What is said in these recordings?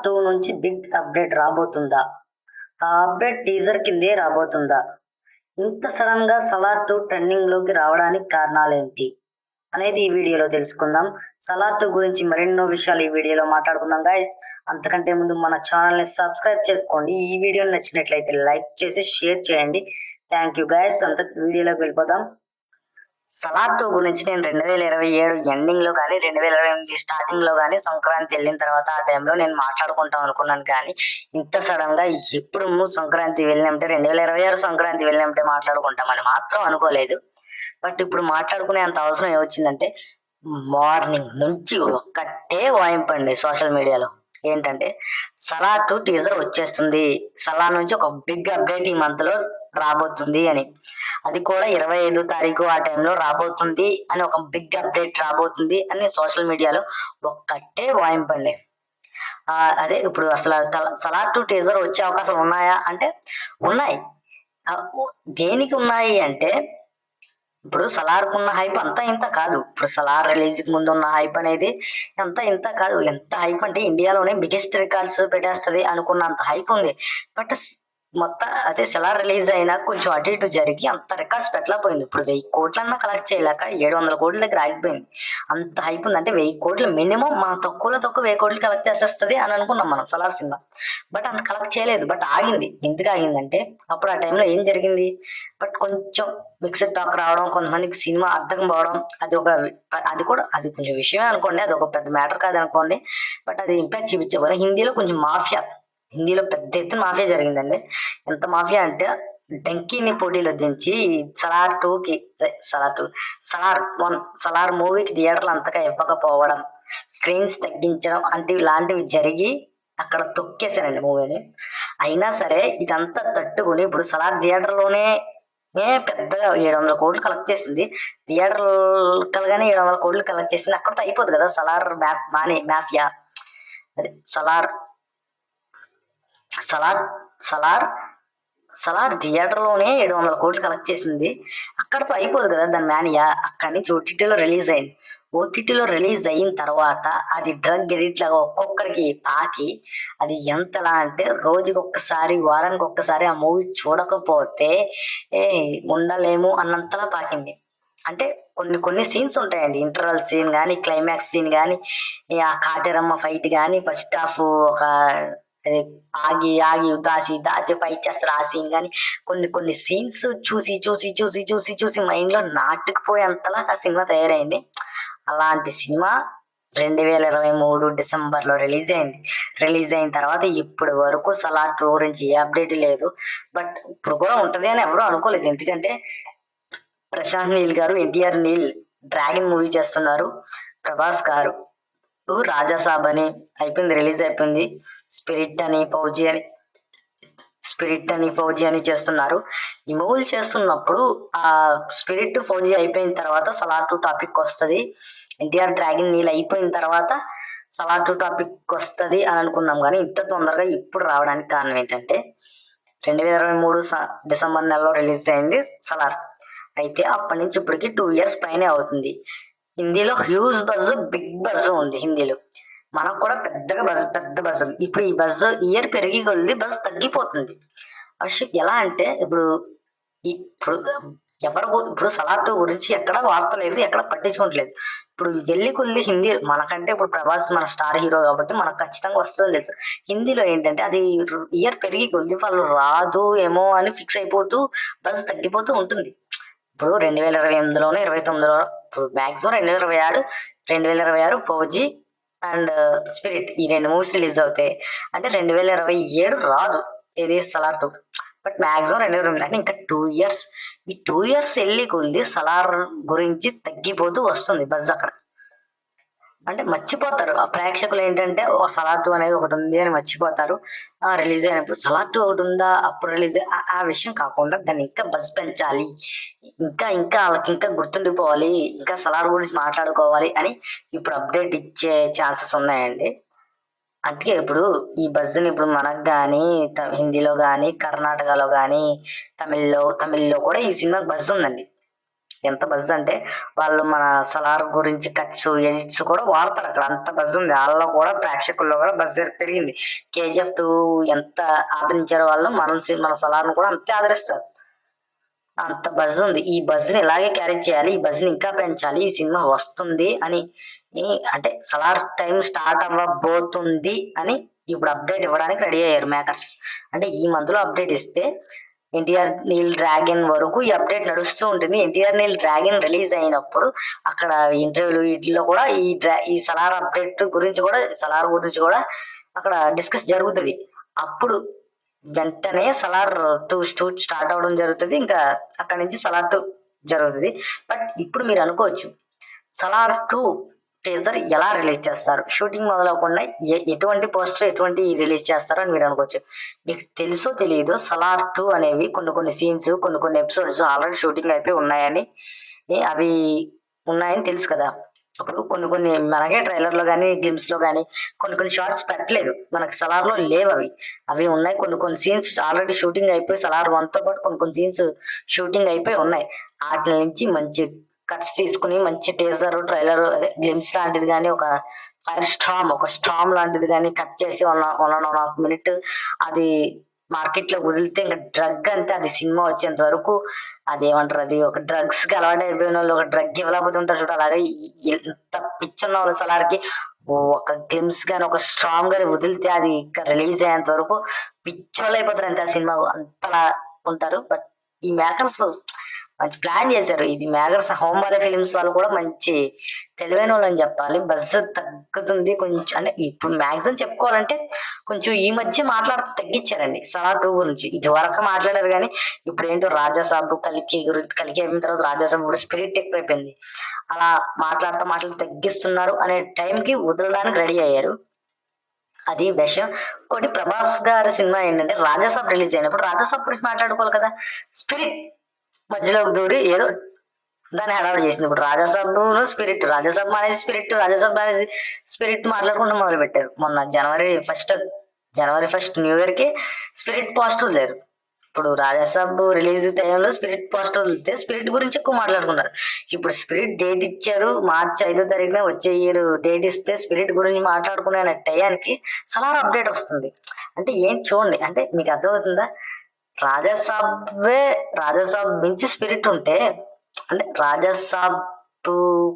2 నుంచి big update రాబోతుందా? ఆ update teaser కిందే రాబోతుందా? ఇంత సడన్ గా సలార్ 2 ట్రెండింగ్ లోకి రావడానికి కారణాలేంటి అనేది ఈ వీడియోలో తెలుసుకుందాం. సలార్ 2 గురించి మరెన్నో విషయాలు ఈ వీడియోలో మాట్లాడుకుందాం గైస్. అంతకంటే ముందు మన ఛానల్ ని సబ్స్క్రైబ్ చేసుకోండి. ఈ వీడియో నచ్చినట్లయితే లైక్ చేసి షేర్ చేయండి. Thank you guys. అంత వీడియోలోకి వెళ్ళిపోదాం. సలార్ 2 గురించి నేను 2027 ఎండింగ్ లో కానీ 2028 స్టార్టింగ్ లో కానీ సంక్రాంతి వెళ్ళిన తర్వాత ఆ టైంలో నేను మాట్లాడుకుంటాం అనుకున్నాను. కానీ ఇంత సడన్ గా ఎప్పుడు సంక్రాంతి వెళ్ళినట్టే 2026 సంక్రాంతి వెళ్ళినట్టే మాట్లాడుకుంటామని మాత్రం అనుకోలేదు. బట్ ఇప్పుడు మాట్లాడుకునే అంత అవసరం ఏమొచ్చిందంటే మార్నింగ్ నుంచి ఒక్కటే వాయింపండి సోషల్ మీడియాలో. ఏంటంటే సలార్ 2 టీజర్ వచ్చేస్తుంది, సలార్ నుంచి ఒక బిగ్ అప్డేట్ ఈ మంత్ లో రాబోతుంది అని. అది కూడా 25వ తారీఖు ఆ టైంలో రాబోతుంది అని, ఒక బిగ్ అప్డేట్ రాబోతుంది అని సోషల్ మీడియాలో ఒక్కటే వాయింపండి. అదే ఇప్పుడు అసలు సలార్ 2 టీజర్ వచ్చే అవకాశాలు ఉన్నాయా అంటే ఉన్నాయి. దేనికి ఉన్నాయి అంటే ఇప్పుడు సలార్కున్న హైప్ అంతా ఇంత కాదు. ఇప్పుడు సలార్ రిలీజ్ కి ముందు ఉన్న హైప్ అనేది అంత ఇంత కాదు. ఎంత హైప్ అంటే ఇండియాలోనే బిగ్గెస్ట్ రికార్డ్స్ పెట్టేస్తుంది అనుకున్నంత హైప్ ఉంది. బట్ మొత్తం అదే సలార్ రిలీజ్ అయినా కొంచెం అటు ఇటు జరిగి అంత రికార్డ్స్ పెట్టలేకపోయింది. ఇప్పుడు 1000 కోట్లన్నా కలెక్ట్ చేయలేక 700 కోట్ల దగ్గర ఆగిపోయింది. అంత హైప్ ఉంది. అంటే 1000 కోట్లు మినిమం, మన తక్కువలో తక్కువ 1000 కోట్లు కలెక్ట్ చేసేస్తుంది అని అనుకున్నాం మనం సలార్ సినిమా. బట్ అంత కలెక్ట్ చేయలేదు. బట్ ఆగింది. ఎందుకు ఆగిందంటే అప్పుడు ఆ టైంలో ఏం జరిగింది, బట్ కొంచెం మిక్స్డ్ టాక్ రావడం, కొంతమందికి సినిమా అర్థం పోవడం, అది కొంచెం విషయమే అనుకోండి, అది ఒక పెద్ద మ్యాటర్ కాదు అనుకోండి. బట్ అది ఇంపాక్ట్ చూపించే హిందీలో కొంచెం మాఫియా, హిందీలో పెద్ద ఎత్తున మాఫియా జరిగిందండి. ఎంత మాఫియా అంటే డంకీని పోటీలో దించి సలార్ 2కి సలార్ మూవీకి థియేటర్లు అంతగా ఇవ్వకపోవడం, స్క్రీన్స్ తగ్గించడం అంటే ఇలాంటివి జరిగి అక్కడ తొక్కేశారండి మూవీని. అయినా సరే ఇదంతా తట్టుకుని ఇప్పుడు సలార్ థియేటర్లోనే పెద్దగా 700 కోట్లు కలెక్ట్ చేసింది. థియేటర్ కలగానే 700 కోట్లు కలెక్ట్ చేసింది. అక్కడితో అయిపోదు కదా సలార్ మాఫియా. అదే సలార్ సలార్ సలార్ సలార్ థియేటర్లోనే 700 కోట్లు కలెక్ట్ చేసింది. అక్కడితో అయిపోదు కదా దాని మేనియా. అక్కడి నుంచి ఓటీటీలో రిలీజ్ అయింది. ఓటీటీలో రిలీజ్ అయిన తర్వాత అది డ్రగ్ ఎడిట్ లాగా ఒక్కొక్కరికి పాకి, అది ఎంతలా అంటే రోజుకి ఒక్కసారి, వారానికి ఒక్కసారి ఆ మూవీ చూడకపోతే ఉండలేము అన్నంతలా పాకింది. అంటే కొన్ని సీన్స్ ఉంటాయండి, ఇంటర్వల్ సీన్ కానీ, క్లైమాక్స్ సీన్ కానీ, ఆ కాటేరమ్మ ఫైట్ కానీ, ఫస్ట్ హాఫ్ ఒక ఆగి ఆగి దాచి ఫైట్ చేస్తారు ఆ సీన్ కానీ, కొన్ని సీన్స్ చూసి చూసి చూసి చూసి చూసి మైండ్ లో నాటుకుపోయేంతలా ఆ సినిమా తయారైంది. అలాంటి సినిమా 2023 డిసెంబర్లో రిలీజ్ అయింది. రిలీజ్ అయిన తర్వాత ఇప్పటి వరకు సలార్ 2 గురించి ఏ అప్డేట్ లేదు. బట్ ఇప్పుడు కూడా ఉంటది అని ఎవరు అనుకోలేదు. ఎందుకంటే ప్రశాంత్ నీల్ గారు, ఎన్టీఆర్ నీల్ డ్రాగన్ మూవీ చేస్తున్నారు. ప్రభాస్ గారు రాజాసాబ్ అని అయిపోయింది, రిలీజ్ అయిపోయింది. స్పిరిట్ అని ఫౌజీ అని చేస్తున్నారు. ఈ మూవీలు చేస్తున్నప్పుడు ఆ స్పిరిట్ ఫౌజీ అయిపోయిన తర్వాత సలార్ 2 టాపిక్ వస్తుంది. ఎన్టీఆర్ డ్రాగన్ నీల్ అయిపోయిన తర్వాత సలార్ 2 టాపిక్ వస్తుంది అని అనుకున్నాం. కానీ ఇంత తొందరగా ఇప్పుడు రావడానికి కారణం ఏంటంటే 2023 డిసెంబర్ నెలలో రిలీజ్ అయింది సలార్. అయితే అప్పటి నుంచి ఇప్పటికి 2 years పైనే అవుతుంది. హిందీలో హ్యూజ్ బజ్, బిగ్ బజ్ ఉంది హిందీలో. మనకు కూడా పెద్ద బజ్ ఉంది. ఇప్పుడు ఈ బజ్ ఇయర్ పెరిగి కొద్ది బజ్ తగ్గిపోతుంది. ఎలా అంటే ఇప్పుడు ఇప్పుడు సలార్ 2 గురించి ఎక్కడ వార్త లేదు, ఎక్కడ పట్టించుకోవట్లేదు. ఇప్పుడు వెళ్ళి కొద్ది హిందీ మనకంటే ఇప్పుడు ప్రభాస్ మన స్టార్ హీరో కాబట్టి మనకు ఖచ్చితంగా వస్తుంది తెలుసు. హిందీలో ఏంటంటే అది ఇయర్ పెరిగి కొద్ది వాళ్ళు రాదు ఏమో అని ఫిక్స్ అయిపోతూ బజ్ తగ్గిపోతూ ఉంటుంది. ఇప్పుడు 2028లోనే 29లో ఇప్పుడు మాక్సిమం 2026 2026 ఫౌజీ అండ్ స్పిరిట్ ఈ 2 మూవీస్ రిలీజ్ అవుతాయి. అంటే 2027 రాదు ఏది సలార్ 2. బట్ మాక్సిమం 2028 అంటే ఇంకా 2 years. ఈ 2 years వెళ్ళి కొద్ది సలార్ గురించి తగ్గిపోతూ వస్తుంది బజ్ అక్కడ. అంటే మర్చిపోతారు ఆ ప్రేక్షకులు ఏంటంటే సలార్ 2 అనేది ఒకటి ఉంది అని మర్చిపోతారు. రిలీజ్ అయినప్పుడు సలార్ 2 ఒకటి ఉందా అప్పుడు రిలీజ్ ఆ విషయం కాకుండా దాన్ని ఇంకా బజ్ పెంచాలి, ఇంకా వాళ్ళకి ఇంకా గుర్తుండిపోవాలి, ఇంకా సలార్ గురించి మాట్లాడుకోవాలి అని ఇప్పుడు అప్డేట్ ఇచ్చే ఛాన్సెస్ ఉన్నాయండి. అందుకే ఇప్పుడు ఈ బజ్ని ఇప్పుడు మనకు కానీ హిందీలో కానీ, కర్ణాటకలో కానీ, తమిళ్లో కూడా ఈ సినిమాకి బజ్ ఉందండి. ఎంత బజ్ అంటే వాళ్ళు మన సలార్ గురించి కట్స్ ఎడిట్స్ కూడా వాడతారు అక్కడ. అంత బజ్ ఉంది వాళ్ళలో కూడా, ప్రేక్షకుల్లో కూడా బజ్ పెరిగింది. KGF 2 ఎంత ఆదరించారో వాళ్ళు మన సలార్ను కూడా అంతే ఆదరిస్తారు. అంత బజ్ ఉంది. ఈ బజ్ ని ఇలాగే క్యారీ చేయాలి, ఈ బజ్ ని ఇంకా పెంచాలి, ఈ సినిమా వస్తుంది అని అంటే సలార్ టైం స్టార్ట్ అవ్వబోతుంది అని ఇప్పుడు అప్డేట్ ఇవ్వడానికి రెడీ అయ్యారు మేకర్స్. అంటే ఈ మంత్ లో అప్డేట్ ఇస్తే ఎన్టీఆర్ నీల్ డ్రాగన్ వరకు ఈ అప్డేట్ నడుస్తూ ఉంటుంది. ఎన్టీఆర్ నీల్ డ్రాగన్ రిలీజ్ అయినప్పుడు అక్కడ ఇంటర్వ్యూలు వీటిలో కూడా ఈ సలార్ అప్డేట్ గురించి కూడా, సలార్ గురించి కూడా అక్కడ డిస్కస్ జరుగుతుంది. అప్పుడు వెంటనే సలార్ 2 స్టార్ట్ అవడం జరుగుతుంది. ఇంకా అక్కడ నుంచి సలార్ 2 జరుగుతుంది. బట్ ఇప్పుడు మీరు అనుకోవచ్చు, సలార్ 2 టీజర్ ఎలా రిలీజ్ చేస్తారు, షూటింగ్ మొదలవకుండా ఎటువంటి పోస్టర్ ఎటువంటి రిలీజ్ చేస్తారు అని మీరు అనుకోవచ్చు. మీకు తెలుసో తెలియదో సలార్ 2 అనేవి కొన్ని సీన్స్, కొన్ని ఎపిసోడ్స్ ఆల్రెడీ షూటింగ్ అయిపోయి ఉన్నాయని, అవి ఉన్నాయని తెలుసు కదా. అప్పుడు కొన్ని మనకే ట్రైలర్ లో కానీ గ్లిమ్స్ లో కానీ కొన్ని షార్ట్స్ పెట్టలేదు, మనకి సలార్ లో లేవు. అవి ఉన్నాయి. కొన్ని సీన్స్ ఆల్రెడీ షూటింగ్ అయిపోయి సలార్ 1 తో పాటు కొన్ని సీన్స్ షూటింగ్ అయిపోయి ఉన్నాయి. వాటి నుంచి మంచి కట్స్ తీసుకుని మంచి టీజర్ ట్రైలర్ అదే గ్లిమ్స్ లాంటిది కానీ, ఒక స్ట్రామ్ లాంటిది కానీ కట్ చేసి 1.5 minute అది మార్కెట్ లో వదిలితే ఇంకా డ్రగ్ అంతే. అది సినిమా వచ్చేంత వరకు అదేమంటారు, అది ఒక డ్రగ్స్ కి అలవాటు అయిపోయిన వాళ్ళు ఒక డ్రగ్ ఇవ్వలేకపోతే ఉంటారు చూడ, అలాగే ఎంత పిచ్చున్న వాళ్ళు సలార్కి ఒక గ్లిమ్స్ గాని ఒక స్ట్రాంగ్ గాని వదిలితే అది రిలీజ్ అయ్యేంత వరకు పిచ్చోళ్ళు అయిపోతారు అంతే. ఆ సినిమా అంతలా ఉంటారు. బట్ ఈ మేకర్స్ మంచి ప్లాన్ చేశారు. ఇది మేకర్స్ హోంబాలే ఫిలిమ్స్ వాళ్ళు కూడా మంచి తెలివైన వాళ్ళు అని చెప్పాలి. బజ్ తగ్గుతుంది కొంచెం, అంటే ఇప్పుడు మ్యాక్సిమం చెప్పుకోవాలంటే కొంచెం ఈ మధ్య మాట్లాడుతూ తగ్గించారండి సలార్ 2 గురించి. ఇది వరకు మాట్లాడారు కానీ ఇప్పుడు ఏంటో రాజాసాబ్ కలికి అయిపోయిన తర్వాత రాజాసాబ్ కూడా స్పిరిట్ ఎక్కువైపోయింది. అలా మాట్లాడుతూ తగ్గిస్తున్నారు అనే టైంకి వదలడానికి రెడీ అయ్యారు. అది విషయం. ఒకటి ప్రభాస్ గారి సినిమా ఏంటంటే రాజాసాబ్ రిలీజ్ అయినప్పుడు రాజాసాబ్ గురించి మాట్లాడుకోవాలి కదా. స్పిరిట్ మధ్యలోకి దూరి ఏదో దాన్ని హడావుడి చేసింది. ఇప్పుడు రాజాసాబ్ రాజాసాబ్ మానేసి స్పిరిట్ మాట్లాడకుండా మొదలు పెట్టారు. మొన్న జనవరి ఫస్ట్ న్యూ ఇయర్ కి స్పిరిట్ పోస్టర్ వదిలేరు. ఇప్పుడు రాజాసాబ్ రిలీజ్ టైంలో స్పిరిట్ పోస్టర్ వదిలితే స్పిరిట్ గురించి ఎక్కువ మాట్లాడుకున్నారు. ఇప్పుడు స్పిరిట్ డేట్ ఇచ్చారు, March 5వ తారీఖున వచ్చే ఇయర్ డేట్ ఇస్తే స్పిరిట్ గురించి మాట్లాడుకునే టయానికి సలార్ అప్డేట్ వస్తుంది. అంటే ఏం చూడండి, అంటే మీకు అర్థమవుతుందా? రాజాసాబ్ మించి స్పిరిట్ ఉంటే, అంటే రాజాసాబ్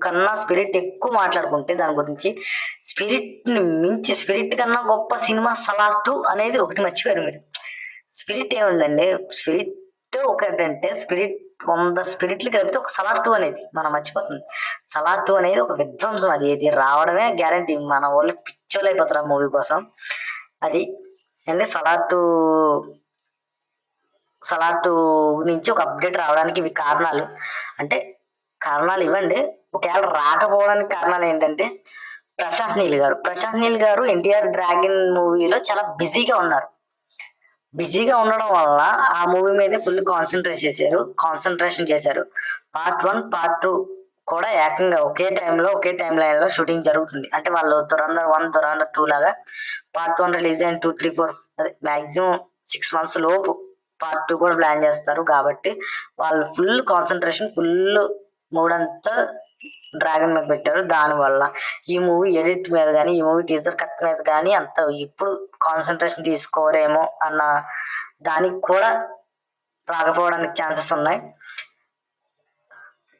కన్నా స్పిరిట్ ఎక్కువ మాట్లాడుకుంటే దాని గురించి, స్పిరిట్ కన్నా గొప్ప సినిమా సలార్ 2 అనేది ఒకటి మర్చిపోయారు మీరు. స్పిరిట్ ఏముందండి, స్పిరిట్ ఒకటంటే స్పిరిట్ 100 స్పిరిట్లు కలిపితే ఒక సలార్ 2 అనేది మనం మర్చిపోతుంది. సలార్ 2 అనేది ఒక విధ్వంసం. అది రావడమే గ్యారంటీ. మన వాళ్ళు పిచ్చోళ్ళు అయిపోతారు ఆ మూవీ కోసం. అది అంటే సలార్ 2 నుంచి ఒక అప్డేట్ రావడానికి ఇవి కారణాలు. అంటే కారణాలు ఇవ్వండి. ఒకవేళ రాకపోవడానికి కారణాలు ఏంటంటే ప్రశాంత్ నీల్ గారు ఎన్టీఆర్ డ్రాగన్ మూవీలో చాలా బిజీగా ఉన్నారు. బిజీగా ఉండడం వల్ల ఆ మూవీ మీద ఫుల్ కాన్సన్ట్రేషన్ చేశారు. Part 1, Part 2 కూడా ఏకంగా ఒకే టైం లైన్ లో షూటింగ్ జరుగుతుంది. అంటే వాళ్ళు దురంధర్ 1, దురంధర్ 2 లాగా Part 1 రిలీజ్ అయిన 2, 3, 4 మాక్సిమం 6 months లోపు Part 2 కూడా ప్లాన్ చేస్తారు. కాబట్టి వాళ్ళు ఫుల్ కాన్సన్ట్రేషన్, ఫుల్ మూడంతా డ్రాగన్ మీద పెట్టారు. దానివల్ల ఈ మూవీ ఎడిట్ మీద కానీ, ఈ మూవీ టీజర్ కట్ మీద కానీ అంత ఇప్పుడు కాన్సన్ట్రేషన్ తీసుకోరేమో అన్న దానికి కూడా రాకపోవడానికి ఛాన్సెస్ ఉన్నాయి.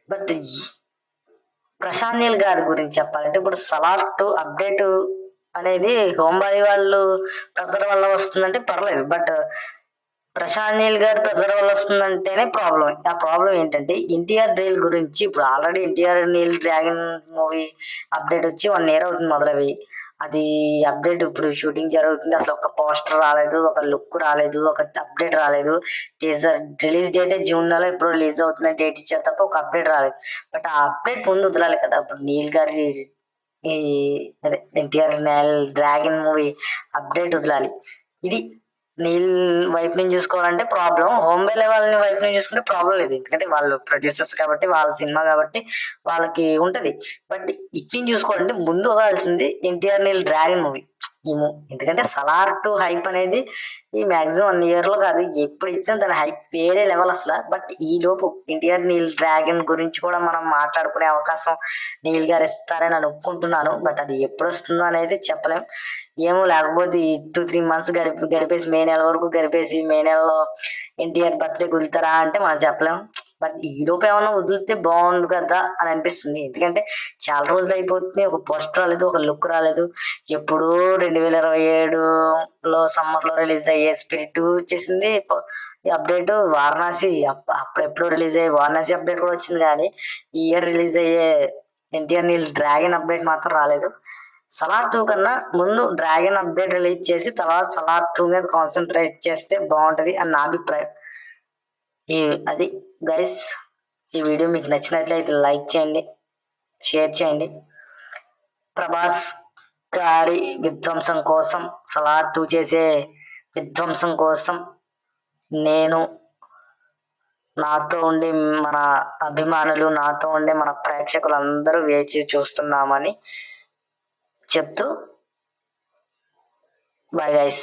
బట్ ప్రశాంత్ నీల్ గారి గురించి చెప్పాలంటే ఇప్పుడు సలార్ 2 అప్డేట్ అనేది హోంబాయి వాళ్ళు ప్రెజర్ వల్ల వస్తుందంటే పర్లేదు. బట్ ప్రశాంత్ నీల్ గారి ప్రెజర్ వల్ల వస్తుందంటేనే ప్రాబ్లం. ఆ ప్రాబ్లం ఏంటంటే ఎన్టీఆర్ డ్రైల్ గురించి ఇప్పుడు already NTR Neel Dragon movie update వచ్చి 1 year అవుతుంది మొదలవి. అది అప్డేట్ ఇప్పుడు షూటింగ్ జరుగుతుంది. అసలు ఒక పోస్టర్ రాలేదు, ఒక లుక్ రాలేదు, ఒక అప్డేట్ రాలేదు. టీజర్ రిలీజ్ డేట్ June నెలలో ఎప్పుడు రిలీజ్ అవుతుందని డేట్ ఇచ్చారు తప్ప ఒక అప్డేట్ రాలేదు. బట్ ఆ అప్డేట్ ముందు వదలాలి కదా. ఇప్పుడు నీల్ గారి అదే ఎన్టీఆర్ డ్రాగన్ మూవీ అప్డేట్ వదలాలి. ఇది నీల్ వైపు నుంచి చూసుకోవాలంటే ప్రాబ్లం, హోంబేలే వాళ్ళని వైపు నుంచి చూసుకుంటే ప్రాబ్లం లేదు. ఎందుకంటే వాళ్ళు ప్రొడ్యూసర్స్ కాబట్టి, వాళ్ళ సినిమా కాబట్టి వాళ్ళకి ఉంటది. బట్ ఇచ్చింది చూసుకోవాలంటే ముందు వదాల్సింది ఎన్టీఆర్ నీల్ డ్రాగన్ మూవీ. ఎందుకంటే సలార్ టు హైప్ అనేది ఈ మాక్సిమం 1 year లో కాదు, ఎప్పుడు ఇచ్చినా దాని హైప్ వేరే లెవెల్ అసలు. బట్ ఈ లోపు ఎన్టీఆర్ నీల్ డ్రాగన్ గురించి కూడా మనం మాట్లాడుకునే అవకాశం నీల్ గారు ఇస్తారని నేను ఒప్పుకుంటున్నాను. బట్ అది ఎప్పుడు వస్తుందో అనేది చెప్పలేం. ఏమో, లేకపోతే 2-3 months గడిపేసి మే నెల వరకు గడిపేసి మే నెలలో ఎన్టీఆర్ బర్త్డే కుదులుతారా అంటే మనం చెప్పలేం. బట్ ఈ లోపు ఏమన్నా వదిలితే బాగుండు కదా అని అనిపిస్తుంది. ఎందుకంటే చాలా రోజులు అయిపోతుంది, ఒక పోస్టర్ రాలేదు, ఒక లుక్ రాలేదు. ఎప్పుడూ 2027లో సమ్మర్ లో రిలీజ్ అయ్యే స్పిరిట్ వచ్చేసింది. ఈ అప్డేట్ వారణాసి అప్పుడెప్పుడు రిలీజ్ అయ్యే వారణాసి అప్డేట్ కూడా వచ్చింది, కానీ ఈ ఇయర్ రిలీజ్ అయ్యే ఎన్టీఆర్ నీల్ డ్రాగన్ అప్డేట్ మాత్రం రాలేదు. సలార్ 2 కన్నా ముందు డ్రాగన్ అప్డేట్ రిలీజ్ చేసి తర్వాత సలార్ 2 మీద కాన్సన్ట్రేట్ చేస్తే బాగుంటది అని నా అభిప్రాయం. అది గైస్, ఈ వీడియో మీకు నచ్చినట్లయితే లైక్ చేయండి, షేర్ చేయండి. ప్రభాస్ గారి విధ్వంసం కోసం, సలార్ 2 చేసే విధ్వంసం కోసం నేను, నాతో ఉండి మన అభిమానులు, నాతో ఉండే మన ప్రేక్షకులు అందరూ వేచి చూస్తున్నామని చెప్తూ బాయ్ గైస్.